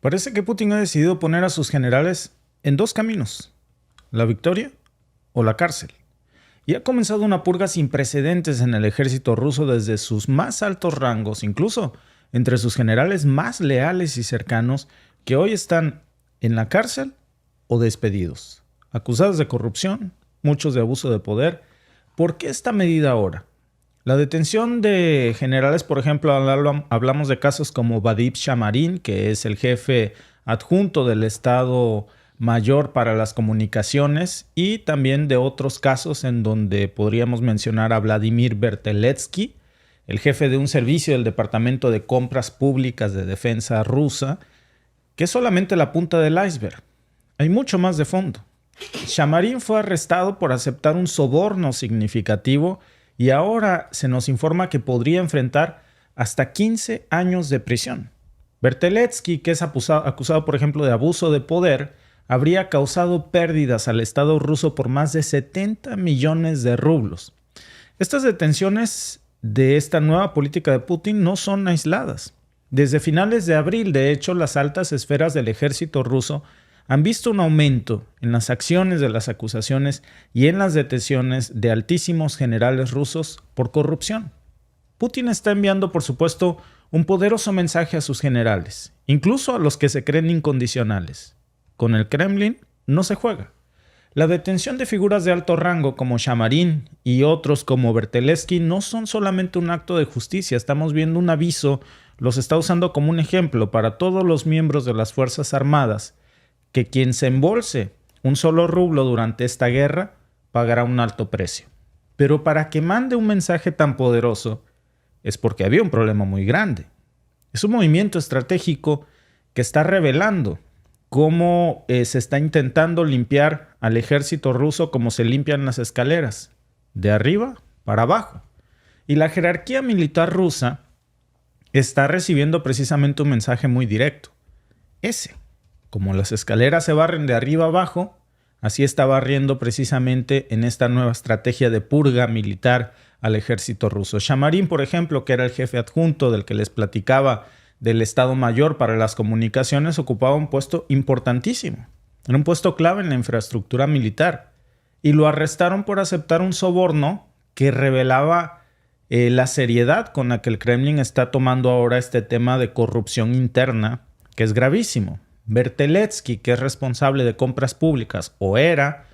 Parece que Putin ha decidido poner a sus generales en dos caminos: la victoria o la cárcel. Y ha comenzado una purga sin precedentes en el ejército ruso desde sus más altos rangos, incluso entre sus generales más leales y cercanos, que hoy están en la cárcel o despedidos, acusados de corrupción, muchos de abuso de poder. ¿Por qué esta medida ahora? La detención de generales, por ejemplo, hablamos de casos como Vadip Shamarin, que es el jefe adjunto del Estado Mayor para las Comunicaciones, y también de otros casos en donde podríamos mencionar a Vladimir Berteletsky, el jefe de un servicio del Departamento de Compras Públicas de Defensa rusa, que es solamente la punta del iceberg. Hay mucho más de fondo. Shamarin fue arrestado por aceptar un soborno significativo y ahora se nos informa que podría enfrentar hasta 15 años de prisión. Berteletsky, que es acusado, por ejemplo, de abuso de poder, habría causado pérdidas al Estado ruso por más de 70 millones de rublos. Estas detenciones de esta nueva política de Putin no son aisladas. Desde finales de abril, de hecho, las altas esferas del ejército ruso han visto un aumento en las acciones de las acusaciones y en las detenciones de altísimos generales rusos por corrupción. Putin está enviando, por supuesto, un poderoso mensaje a sus generales, incluso a los que se creen incondicionales. Con el Kremlin no se juega. La detención de figuras de alto rango como Shamarin y otros como Berteletsky no son solamente un acto de justicia. Estamos viendo un aviso, los está usando como un ejemplo para todos los miembros de las Fuerzas Armadas, que quien se embolse un solo rublo durante esta guerra pagará un alto precio. Pero para que mande un mensaje tan poderoso es porque había un problema muy grande. Es un movimiento estratégico que está revelando cómo se está intentando limpiar al ejército ruso como se limpian las escaleras, de arriba para abajo. Y la jerarquía militar rusa está recibiendo precisamente un mensaje muy directo. Como las escaleras se barren de arriba abajo, así está barriendo precisamente en esta nueva estrategia de purga militar al ejército ruso. Shamarin, por ejemplo, que era el jefe adjunto del que les platicaba del Estado Mayor para las Comunicaciones, ocupaba un puesto importantísimo. Era un puesto clave en la infraestructura militar. Y lo arrestaron por aceptar un soborno que revelaba la seriedad con la que el Kremlin está tomando ahora este tema de corrupción interna, que es gravísimo. Berteletsky, que es responsable de compras públicas, o era,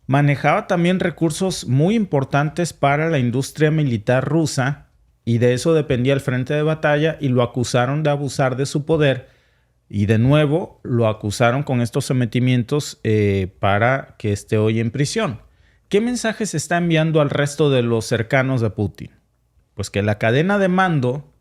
manejaba también recursos muy importantes para la industria militar rusa, y de eso dependía el frente de batalla, y lo acusaron de abusar de su poder, y de nuevo lo acusaron con estos sometimientos para que esté hoy en prisión. ¿Qué mensaje se está enviando al resto de los cercanos de Putin? Pues que la cadena de mando,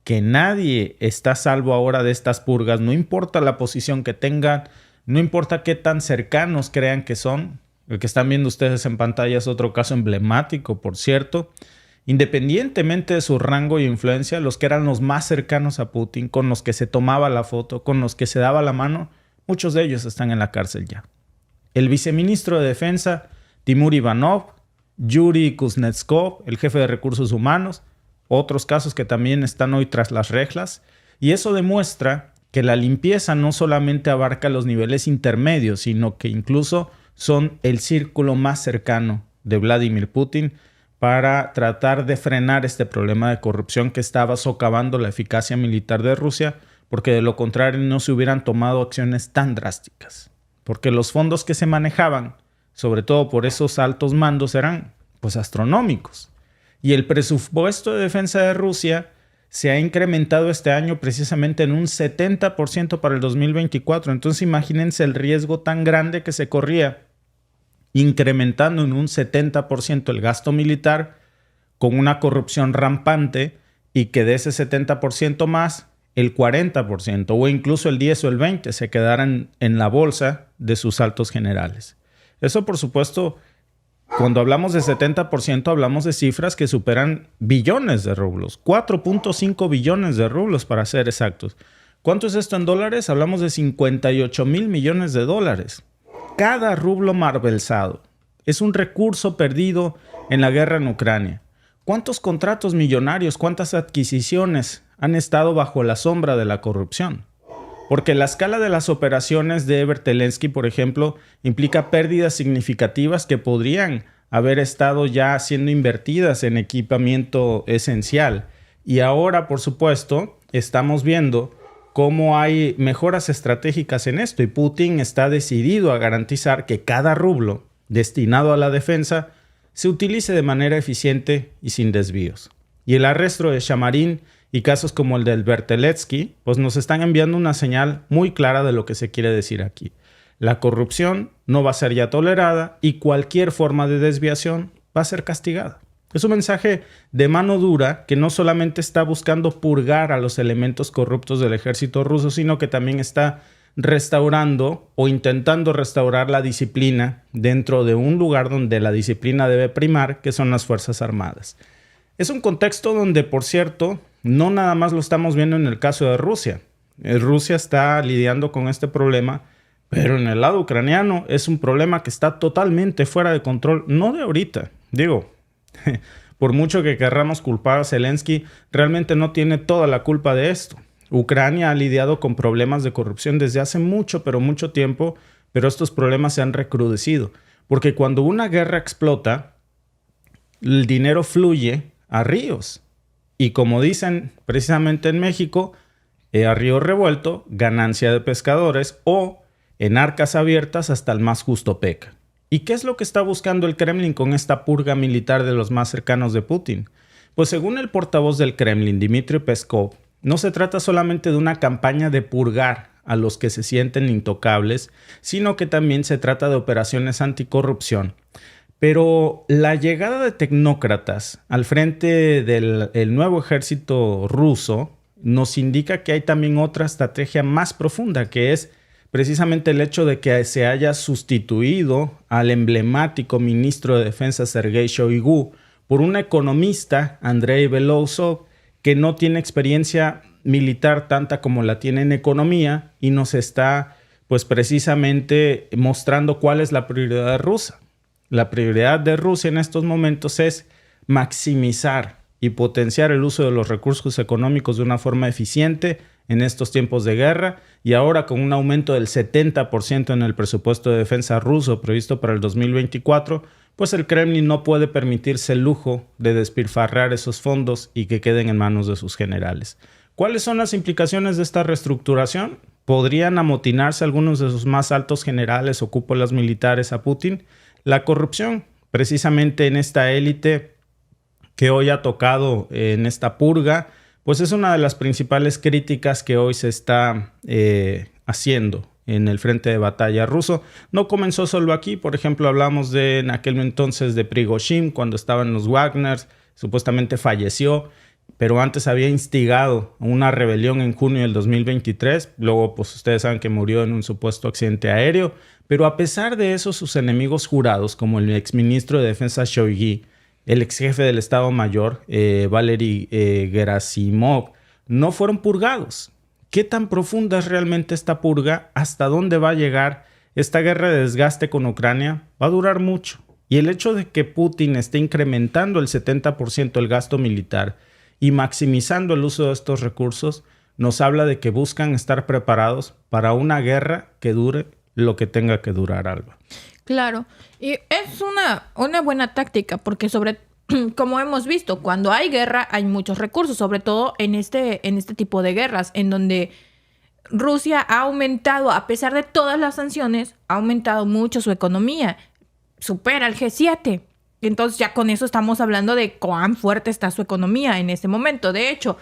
que nadie está a salvo ahora de estas purgas, no importa la posición que tengan, no importa qué tan cercanos crean que son. El que están viendo ustedes en pantalla es otro caso emblemático, por cierto. Independientemente de su rango y influencia, los que eran los más cercanos a Putin, con los que se tomaba la foto, con los que se daba la mano, muchos de ellos están en la cárcel ya. El viceministro de Defensa, Timur Ivanov, Yuri Kuznetsov, el jefe de Recursos Humanos, otros casos que también están hoy tras las rejas, y eso demuestra que la limpieza no solamente abarca los niveles intermedios, sino que incluso son el círculo más cercano de Vladimir Putin para tratar de frenar este problema de corrupción que estaba socavando la eficacia militar de Rusia, porque de lo contrario no se hubieran tomado acciones tan drásticas. Porque los fondos que se manejaban, sobre todo por esos altos mandos, eran pues astronómicos. Y el presupuesto de defensa de Rusia se ha incrementado este año precisamente en un 70% para el 2024. Entonces imagínense el riesgo tan grande que se corría incrementando en un 70% el gasto militar con una corrupción rampante, y que de ese 70% más, el 40% o incluso el 10 o el 20% se quedaran en la bolsa de sus altos generales. Eso, por supuesto, cuando hablamos de 70%, hablamos de cifras que superan billones de rublos. 4.5 billones de rublos, para ser exactos. ¿Cuánto es esto en dólares? Hablamos de 58,000 millones de dólares. Cada rublo malversado es un recurso perdido en la guerra en Ucrania. ¿Cuántos contratos millonarios, cuántas adquisiciones han estado bajo la sombra de la corrupción? Porque la escala de las operaciones de Bertelensky, por ejemplo, implica pérdidas significativas que podrían haber estado ya siendo invertidas en equipamiento esencial. Y ahora, por supuesto, estamos viendo cómo hay mejoras estratégicas en esto y Putin está decidido a garantizar que cada rublo destinado a la defensa se utilice de manera eficiente y sin desvíos. Y el arresto de Shamarin y casos como el del Berteletsky, pues nos están enviando una señal muy clara de lo que se quiere decir aquí. La corrupción no va a ser ya tolerada y cualquier forma de desviación va a ser castigada. Es un mensaje de mano dura que no solamente está buscando purgar a los elementos corruptos del ejército ruso, sino que también está restaurando o intentando restaurar la disciplina dentro de un lugar donde la disciplina debe primar, que son las Fuerzas Armadas. Es un contexto donde, por cierto, no nada más lo estamos viendo en el caso de Rusia. Rusia está lidiando con este problema, pero en el lado ucraniano es un problema que está totalmente fuera de control, no de ahorita. Digo, por mucho que querramos culpar a Zelensky, realmente no tiene toda la culpa de esto. Ucrania ha lidiado con problemas de corrupción desde hace mucho, pero mucho tiempo, pero estos problemas se han recrudecido. Porque cuando una guerra explota, el dinero fluye a ríos. Y como dicen precisamente en México, a río revuelto, ganancia de pescadores, o en arcas abiertas hasta el más justo peca. ¿Y qué es lo que está buscando el Kremlin con esta purga militar de los más cercanos de Putin? Pues según el portavoz del Kremlin, Dmitry Peskov, no se trata solamente de una campaña de purgar a los que se sienten intocables, sino que también se trata de operaciones anticorrupción. Pero la llegada de tecnócratas al frente del nuevo ejército ruso nos indica que hay también otra estrategia más profunda, que es precisamente el hecho de que se haya sustituido al emblemático ministro de Defensa Sergei Shoigu por un economista, Andrei Belousov, que no tiene experiencia militar tanta como la tiene en economía y nos está pues precisamente mostrando cuál es la prioridad rusa. La prioridad de Rusia en estos momentos es maximizar y potenciar el uso de los recursos económicos de una forma eficiente en estos tiempos de guerra, y ahora con un aumento del 70% en el presupuesto de defensa ruso previsto para el 2024, pues el Kremlin no puede permitirse el lujo de despilfarrar esos fondos y que queden en manos de sus generales. ¿Cuáles son las implicaciones de esta reestructuración? ¿Podrían amotinarse algunos de sus más altos generales o cúpulas militares a Putin? La corrupción, precisamente en esta élite que hoy ha tocado en esta purga, pues es una de las principales críticas que hoy se está haciendo en el frente de batalla ruso. No comenzó solo aquí, por ejemplo, hablamos de en aquel entonces de Prigozhin, cuando estaban los Wagners, supuestamente falleció, pero antes había instigado una rebelión en junio del 2023, luego pues ustedes saben que murió en un supuesto accidente aéreo, pero a pesar de eso sus enemigos jurados, como el exministro de Defensa Shoigu, el ex jefe del Estado Mayor, Valery Gerasimov, no fueron purgados. ¿Qué tan profunda es realmente esta purga? ¿Hasta dónde va a llegar? Esta guerra de desgaste con Ucrania va a durar mucho. Y el hecho de que Putin esté incrementando el 70% el gasto militar y maximizando el uso de estos recursos nos habla de que buscan estar preparados para una guerra que dure lo que tenga que durar, Alba. Claro, y es una buena táctica porque como hemos visto, cuando hay guerra hay muchos recursos, sobre todo en este tipo de guerras, en donde Rusia ha aumentado, a pesar de todas las sanciones, ha aumentado mucho su economía, supera el G7. Entonces ya con eso estamos hablando de cuán fuerte está su economía en este momento. De hecho,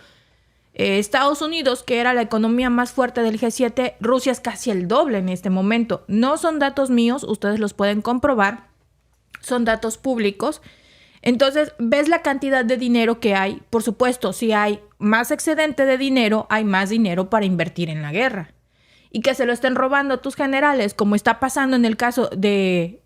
Estados Unidos, que era la economía más fuerte del G7, Rusia es casi el doble en este momento. No son datos míos, ustedes los pueden comprobar, son datos públicos. Entonces, ves la cantidad de dinero que hay. Por supuesto, si hay más excedente de dinero, hay más dinero para invertir en la guerra. Y que se lo estén robando a tus generales, como está pasando en el caso de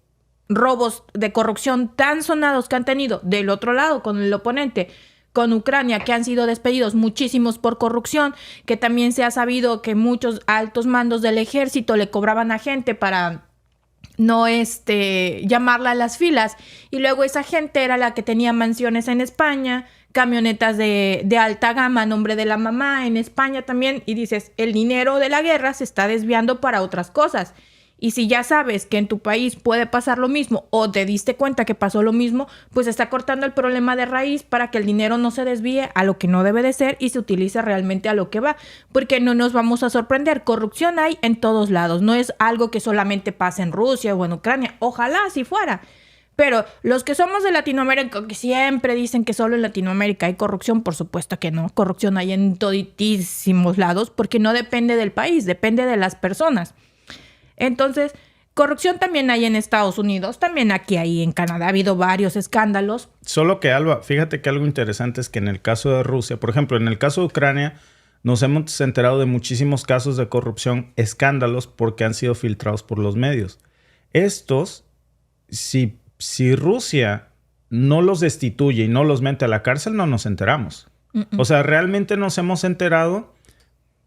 robos de corrupción tan sonados que han tenido del otro lado con el oponente, con Ucrania, que han sido despedidos muchísimos por corrupción, que también se ha sabido que muchos altos mandos del ejército le cobraban a gente para no llamarla a las filas, y luego esa gente era la que tenía mansiones en España, camionetas de alta gama a nombre de la mamá, en España también, y dices, el dinero de la guerra se está desviando para otras cosas. Y si ya sabes que en tu país puede pasar lo mismo o te diste cuenta que pasó lo mismo, pues está cortando el problema de raíz para que el dinero no se desvíe a lo que no debe de ser y se utilice realmente a lo que va. Porque no nos vamos a sorprender. Corrupción hay en todos lados. No es algo que solamente pasa en Rusia o en Ucrania. Ojalá así fuera. Pero los que somos de Latinoamérica, que siempre dicen que solo en Latinoamérica hay corrupción, por supuesto que no. Corrupción hay en toditísimos lados porque no depende del país, depende de las personas. Entonces, corrupción también hay en Estados Unidos, también aquí hay en Canadá ha habido varios escándalos. Solo que, Alba, fíjate que algo interesante es que en el caso de Rusia, por ejemplo, en el caso de Ucrania, nos hemos enterado de muchísimos casos de corrupción, escándalos, porque han sido filtrados por los medios. Estos, si Rusia no los destituye y no los mete a la cárcel, no nos enteramos. O sea, realmente nos hemos enterado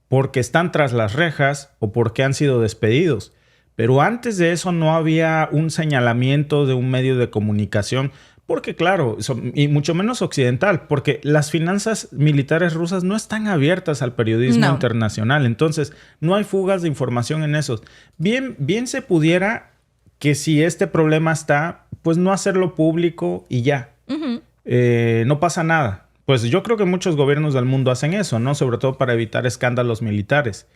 porque están tras las rejas o porque han sido despedidos. Pero antes de eso no había un señalamiento de un medio de comunicación, porque claro, y mucho menos occidental, porque las finanzas militares rusas no están abiertas al periodismo internacional. Entonces, no hay fugas de información en esos. Bien se pudiera que si este problema está, pues no hacerlo público y ya. No pasa nada. Pues yo creo que muchos gobiernos del mundo hacen eso, ¿no? Sobre todo para evitar escándalos militares.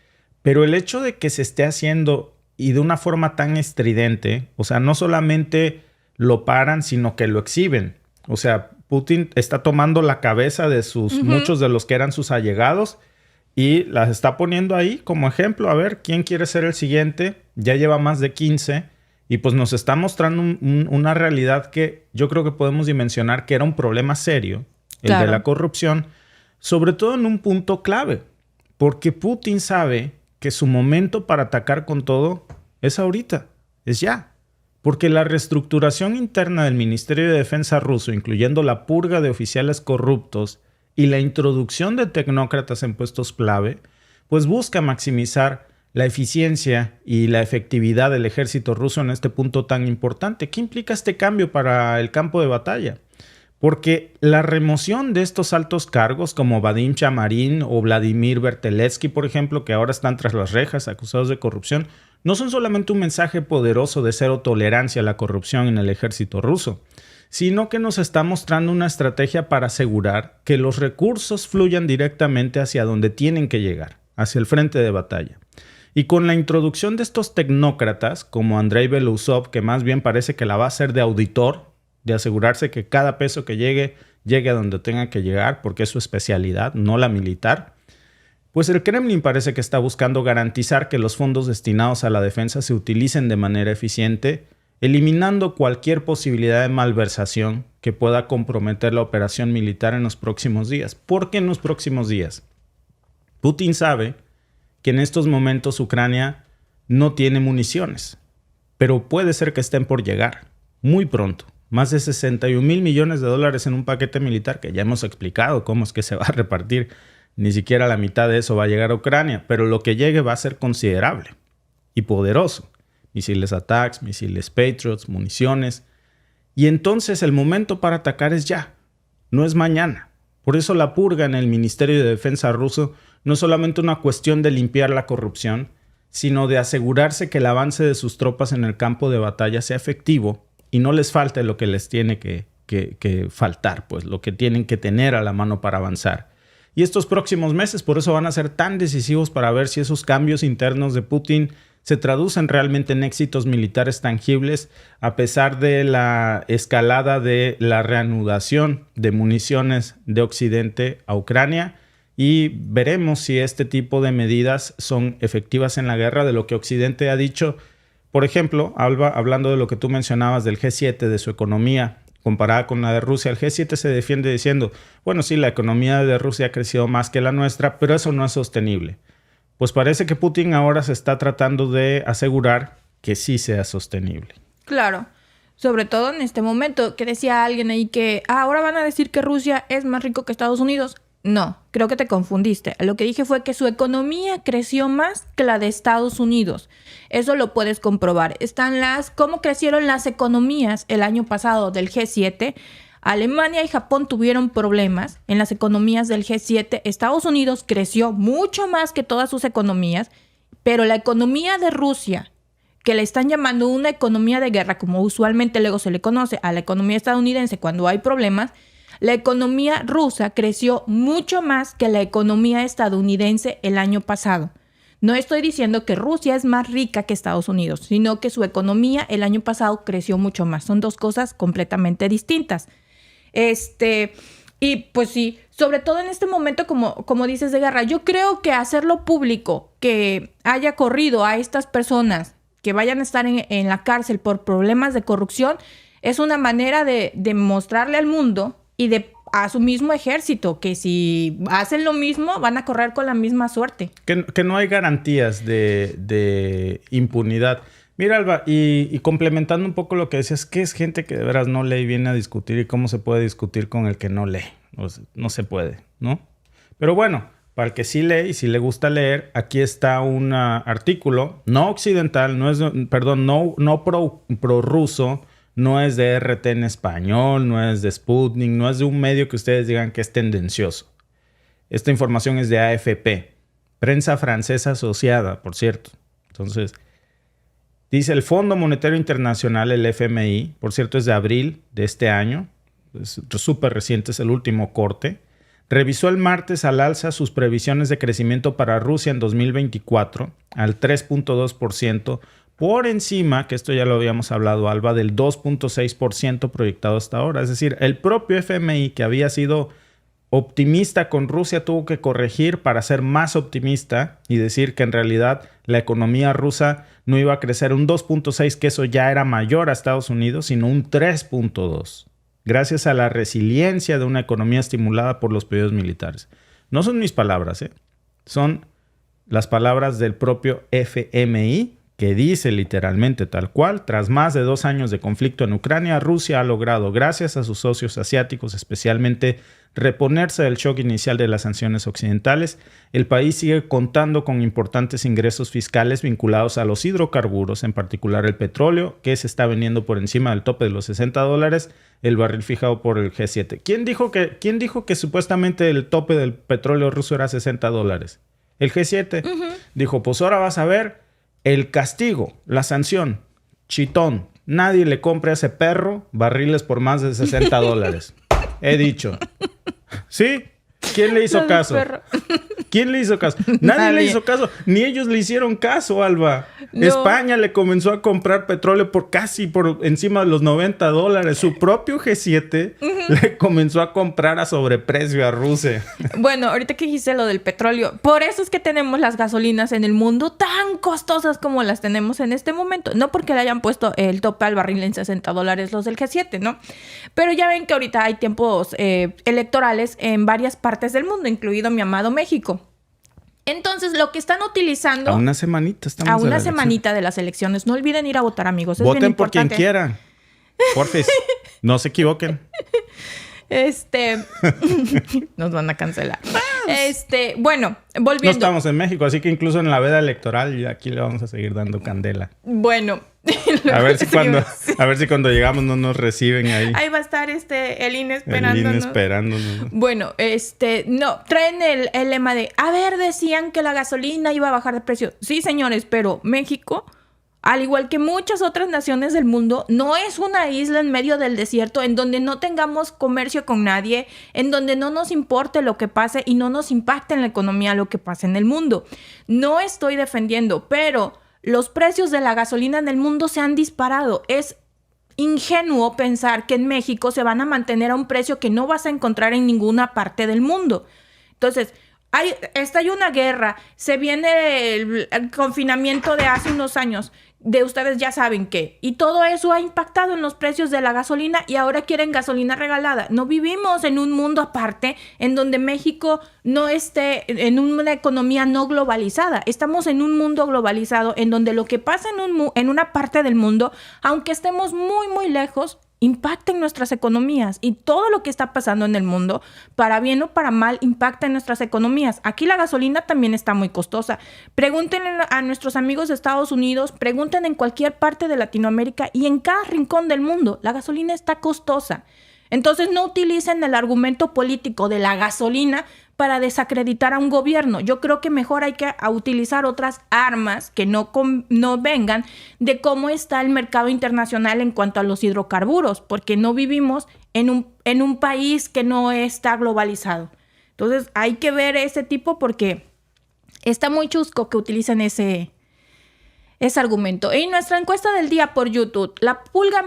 Pero el hecho de que se esté haciendo y de una forma tan estridente, o sea, no solamente lo paran, sino que lo exhiben. O sea, Putin está tomando la cabeza de muchos de los que eran sus allegados y las está poniendo ahí como ejemplo. A ver, ¿quién quiere ser el siguiente? Ya lleva más de 15 y pues nos está mostrando una realidad que yo creo que podemos dimensionar que era un problema serio, el de la corrupción, sobre todo en un punto clave, porque Putin sabe que su momento para atacar con todo es ahorita, es ya. Porque la reestructuración interna del Ministerio de Defensa ruso, incluyendo la purga de oficiales corruptos y la introducción de tecnócratas en puestos clave, pues busca maximizar la eficiencia y la efectividad del ejército ruso en este punto tan importante. ¿Qué implica este cambio para el campo de batalla? Porque la remoción de estos altos cargos como Vadim Chamarin o Vladimir Berteletsky, por ejemplo, que ahora están tras las rejas acusados de corrupción, no son solamente un mensaje poderoso de cero tolerancia a la corrupción en el ejército ruso, sino que nos está mostrando una estrategia para asegurar que los recursos fluyan directamente hacia donde tienen que llegar, hacia el frente de batalla. Y con la introducción de estos tecnócratas, como Andrei Belousov, que más bien parece que la va a hacer de auditor, de asegurarse que cada peso que llegue a donde tenga que llegar, porque es su especialidad, no la militar, pues el Kremlin parece que está buscando garantizar que los fondos destinados a la defensa se utilicen de manera eficiente, eliminando cualquier posibilidad de malversación que pueda comprometer la operación militar en los próximos días. ¿Por qué en los próximos días? Putin sabe que en estos momentos Ucrania no tiene municiones, pero puede ser que estén por llegar muy pronto. Más de 61 mil millones de dólares en un paquete militar que ya hemos explicado cómo es que se va a repartir. Ni siquiera la mitad de eso va a llegar a Ucrania, pero lo que llegue va a ser considerable y poderoso. Misiles ATACMS, misiles Patriots, municiones. Y entonces el momento para atacar es ya, no es mañana. Por eso la purga en el Ministerio de Defensa ruso no es solamente una cuestión de limpiar la corrupción, sino de asegurarse que el avance de sus tropas en el campo de batalla sea efectivo y no les falte lo que les tiene que faltar, pues lo que tienen que tener a la mano para avanzar. Y estos próximos meses por eso van a ser tan decisivos para ver si esos cambios internos de Putin se traducen realmente en éxitos militares tangibles a pesar de la escalada de la reanudación de municiones de Occidente a Ucrania. Y veremos si este tipo de medidas son efectivas en la guerra, de lo que Occidente ha dicho. Por ejemplo, Alba, hablando de lo que tú mencionabas del G7, de su economía comparada con la de Rusia, el G7 se defiende diciendo, bueno, sí, la economía de Rusia ha crecido más que la nuestra, pero eso no es sostenible. Pues parece que Putin ahora se está tratando de asegurar que sí sea sostenible. Claro, sobre todo en este momento, que decía alguien ahí que ahora van a decir que Rusia es más rico que Estados Unidos. No, creo que te confundiste. Lo que dije fue que su economía creció más que la de Estados Unidos. Eso lo puedes comprobar. Están cómo crecieron las economías el año pasado del G7. Alemania y Japón tuvieron problemas en las economías del G7. Estados Unidos creció mucho más que todas sus economías, pero la economía de Rusia, que le están llamando una economía de guerra, como usualmente luego se le conoce a la economía estadounidense cuando hay problemas, la economía rusa creció mucho más que la economía estadounidense el año pasado. No estoy diciendo que Rusia es más rica que Estados Unidos, sino que su economía el año pasado creció mucho más. Son dos cosas completamente distintas. Y pues sí, sobre todo en este momento, como dices, de guerra, yo creo que hacerlo público, que haya corrido a estas personas que vayan a estar en la cárcel por problemas de corrupción, es una manera de mostrarle al mundo y a su mismo ejército, que si hacen lo mismo, van a correr con la misma suerte. Que no hay garantías de impunidad. Mira, Alba, y complementando un poco lo que decías, ¿qué es gente que de veras no lee y viene a discutir? ¿Y cómo se puede discutir con el que no lee? No se puede, ¿no? Pero bueno, para el que sí lee y sí le gusta leer, aquí está un artículo, no occidental, no pro-ruso, no es de RT en español, no es de Sputnik, no es de un medio que ustedes digan que es tendencioso. Esta información es de AFP, prensa francesa asociada, por cierto. Entonces, dice el Fondo Monetario Internacional, el FMI, por cierto es de abril de este año, es súper reciente, es el último corte, revisó el martes al alza sus previsiones de crecimiento para Rusia en 2024 al 3.2%, por encima, que esto ya lo habíamos hablado, Alba, del 2.6% proyectado hasta ahora. Es decir, el propio FMI, que había sido optimista con Rusia, tuvo que corregir para ser más optimista y decir que en realidad la economía rusa no iba a crecer un 2.6%, que eso ya era mayor a Estados Unidos, sino un 3.2%, gracias a la resiliencia de una economía estimulada por los periodos militares. No son mis palabras, son las palabras del propio FMI, que dice literalmente tal cual: tras más de 2 años de conflicto en Ucrania, Rusia ha logrado, gracias a sus socios asiáticos especialmente, reponerse del shock inicial de las sanciones occidentales. El país sigue contando con importantes ingresos fiscales vinculados a los hidrocarburos, en particular el petróleo, que se está vendiendo por encima del tope de los $60 el barril fijado por el G7. ¿Quién dijo que supuestamente el tope del petróleo ruso era $60? El G7 dijo, pues ahora vas a ver el castigo, la sanción, chitón. Nadie le compre a ese perro barriles por más de $60. He dicho. ¿Sí? ¿Quién le hizo caso? ¿Quién le hizo caso? Nadie le hizo caso. Ni ellos le hicieron caso, Alba. No. España le comenzó a comprar petróleo por encima de los $90. Su propio G7 le comenzó a comprar a sobreprecio a Rusia. Bueno, ahorita que dijiste lo del petróleo, por eso es que tenemos las gasolinas en el mundo tan costosas como las tenemos en este momento. No porque le hayan puesto el tope al barril en $60 los del G7, ¿no? Pero ya ven que ahorita hay tiempos electorales en varias partes del mundo, incluido mi amado México. Entonces, lo que están utilizando... A una semanita estamos a una semanita de las elecciones. No olviden ir a votar, amigos. Es voten bien por quien quiera. Porfis. No se equivoquen. Nos van a cancelar. Bueno, volviendo. No estamos en México, así que incluso en la veda electoral y aquí le vamos a seguir dando candela. Bueno. A ver si cuando llegamos no nos reciben ahí. Ahí va a estar el INE esperándonos. El INE esperándonos. Bueno, no, traen el lema de, a ver, decían que la gasolina iba a bajar de precio. Sí, señores, pero México, al igual que muchas otras naciones del mundo, no es una isla en medio del desierto en donde no tengamos comercio con nadie, en donde no nos importe lo que pase y no nos impacte en la economía lo que pase en el mundo. No estoy defendiendo, pero los precios de la gasolina en el mundo se han disparado. Es ingenuo pensar que en México se van a mantener a un precio que no vas a encontrar en ninguna parte del mundo. Entonces, estalla una guerra, se viene el confinamiento de hace unos años, de ustedes ya saben qué, y todo eso ha impactado en los precios de la gasolina y ahora quieren gasolina regalada. No vivimos en un mundo aparte en donde México no esté en una economía no globalizada. Estamos en un mundo globalizado en donde lo que pasa en una parte del mundo, aunque estemos muy, muy lejos, impacta en nuestras economías, y todo lo que está pasando en el mundo, para bien o para mal, impacta en nuestras economías. Aquí la gasolina también está muy costosa. Pregúntenle a nuestros amigos de Estados Unidos, pregunten en cualquier parte de Latinoamérica y en cada rincón del mundo. La gasolina está costosa. Entonces no utilicen el argumento político de la gasolina para desacreditar a un gobierno. Yo creo que mejor hay que utilizar otras armas que no vengan de cómo está el mercado internacional en cuanto a los hidrocarburos, porque no vivimos en un país que no está globalizado. Entonces hay que ver ese tipo porque está muy chusco que utilicen ese argumento. En nuestra encuesta del día por YouTube, la purga,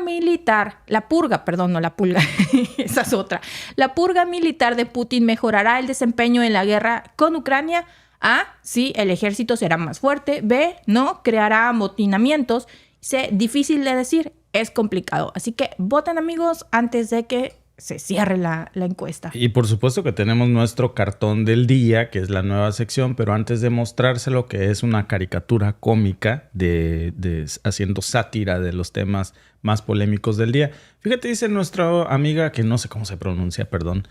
esa es otra. ¿La purga militar de Putin mejorará el desempeño en la guerra con Ucrania? A, sí, el ejército será más fuerte. B, no, creará amotinamientos. C, difícil de decir, es complicado. Así que voten, amigos, antes de que se cierre la encuesta. Y por supuesto que tenemos nuestro cartón del día, que es la nueva sección, pero antes de mostrárselo, que es una caricatura cómica de haciendo sátira de los temas más polémicos del día. Fíjate, dice nuestra amiga, que no sé cómo se pronuncia, perdón.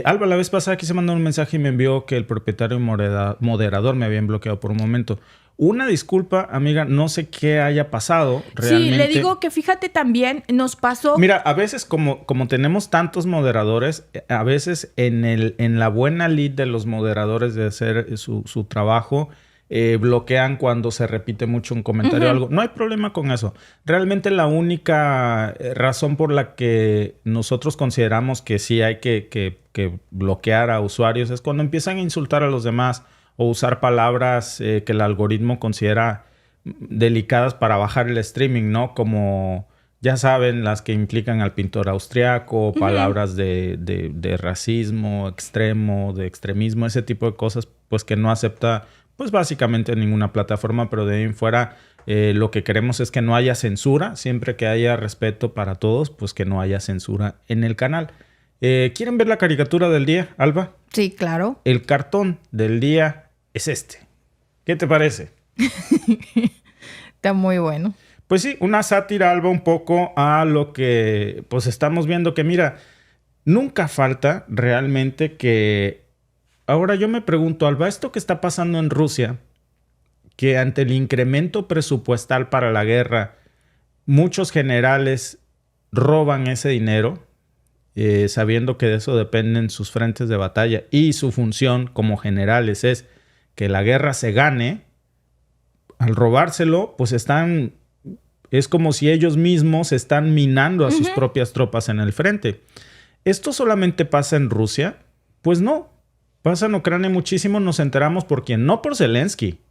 Alba, la vez pasada quise mandar un mensaje y me envió que el propietario y moderador me habían bloqueado por un momento. Una disculpa, amiga, no sé qué haya pasado realmente. Sí, le digo que fíjate también, nos pasó... Mira, a veces como tenemos tantos moderadores, a veces en la buena lid de los moderadores de hacer su trabajo, bloquean cuando se repite mucho un comentario o algo. No hay problema con eso. Realmente la única razón por la que nosotros consideramos que sí hay que bloquear a usuarios es cuando empiezan a insultar a los demás o usar palabras que el algoritmo considera delicadas para bajar el streaming, ¿no? Como, ya saben, las que implican al pintor austriaco, palabras de racismo extremo, de extremismo, ese tipo de cosas, pues que no acepta, pues básicamente ninguna plataforma, pero de ahí en fuera lo que queremos es que no haya censura, siempre que haya respeto para todos, pues que no haya censura en el canal. ¿Quieren ver la caricatura del día, Alba? Sí, claro. El cartón del día es este. ¿Qué te parece? Está muy bueno. Pues sí, una sátira, Alba, un poco a lo que pues estamos viendo que, mira, nunca falta realmente que... Ahora yo me pregunto, Alba, esto que está pasando en Rusia, que ante el incremento presupuestal para la guerra, muchos generales roban ese dinero, sabiendo que de eso dependen sus frentes de batalla y su función como generales es que la guerra se gane. Al robárselo, pues es como si ellos mismos están minando a sus propias tropas en el frente. ¿Esto solamente pasa en Rusia? Pues no. Pasa en Ucrania muchísimo. Nos enteramos por quién. No por Zelensky.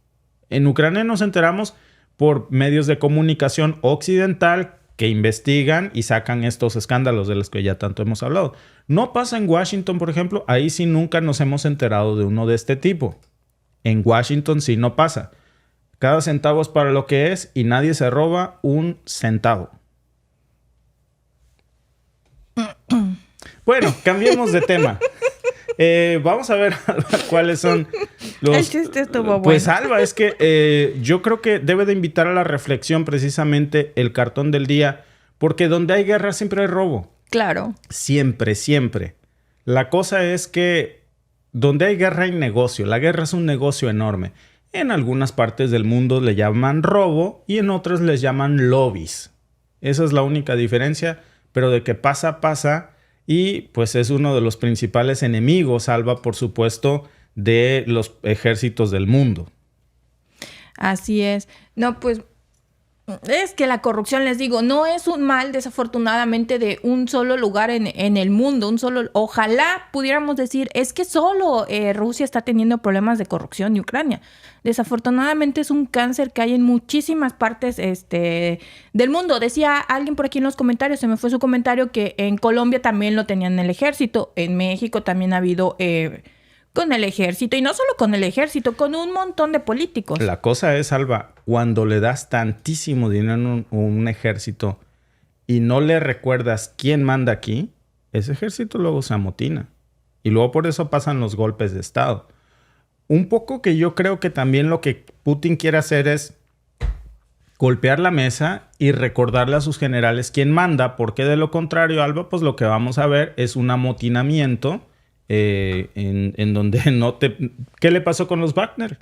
En Ucrania nos enteramos por medios de comunicación occidental que investigan y sacan estos escándalos de los que ya tanto hemos hablado. No pasa en Washington, por ejemplo. Ahí sí nunca nos hemos enterado de uno de este tipo. En Washington sí no pasa. Cada centavo es para lo que es y nadie se roba un centavo. Bueno, cambiemos de tema. Vamos a ver, Alba, cuáles son los... El chiste estuvo bueno. Pues, Alba, es que yo creo que debe de invitar a la reflexión precisamente el cartón del día, porque donde hay guerra siempre hay robo. Claro. Siempre, siempre. La cosa es que donde hay guerra hay negocio. La guerra es un negocio enorme. En algunas partes del mundo le llaman robo y en otras les llaman lobbies. Esa es la única diferencia, pero de que pasa, pasa. Y pues es uno de los principales enemigos, Alba, por supuesto, de los ejércitos del mundo. Así es. No, pues es que la corrupción, les digo, no es un mal desafortunadamente de un solo lugar en el mundo. Ojalá pudiéramos decir, es que solo Rusia está teniendo problemas de corrupción y Ucrania. Desafortunadamente es un cáncer que hay en muchísimas partes del mundo. Decía alguien por aquí en los comentarios, se me fue su comentario, que en Colombia también lo tenían en el ejército. En México también ha habido con el ejército. Y no solo con el ejército, con un montón de políticos. La cosa es, Alba, cuando le das tantísimo dinero a un ejército y no le recuerdas quién manda aquí, ese ejército luego se amotina. Y luego por eso pasan los golpes de Estado. Un poco que yo creo que también lo que Putin quiere hacer es golpear la mesa y recordarle a sus generales quién manda, porque de lo contrario, Alba, pues lo que vamos a ver es un amotinamiento en donde no te... ¿Qué le pasó con los Wagner?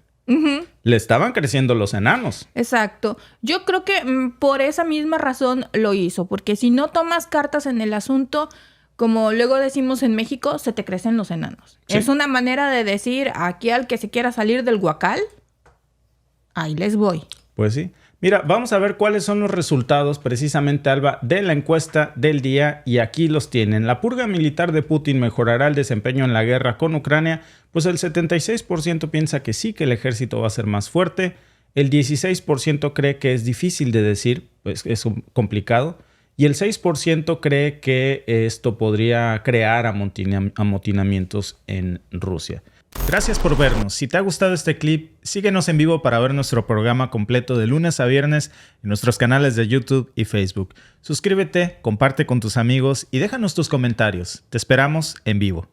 Le estaban creciendo los enanos. Exacto. Yo creo que por esa misma razón lo hizo, porque si no tomas cartas en el asunto, como luego decimos en México, se te crecen los enanos. Sí. Es una manera de decir aquí al que se quiera salir del huacal, ahí les voy. Pues sí. Mira, vamos a ver cuáles son los resultados precisamente, Alba, de la encuesta del día y aquí los tienen. ¿La purga militar de Putin mejorará el desempeño en la guerra con Ucrania? Pues el 76% piensa que sí, que el ejército va a ser más fuerte. El 16% cree que es difícil de decir, pues es complicado. Y el 6% cree que esto podría crear amotinamientos en Rusia. Gracias por vernos. Si te ha gustado este clip, síguenos en vivo para ver nuestro programa completo de lunes a viernes en nuestros canales de YouTube y Facebook. Suscríbete, comparte con tus amigos y déjanos tus comentarios. Te esperamos en vivo.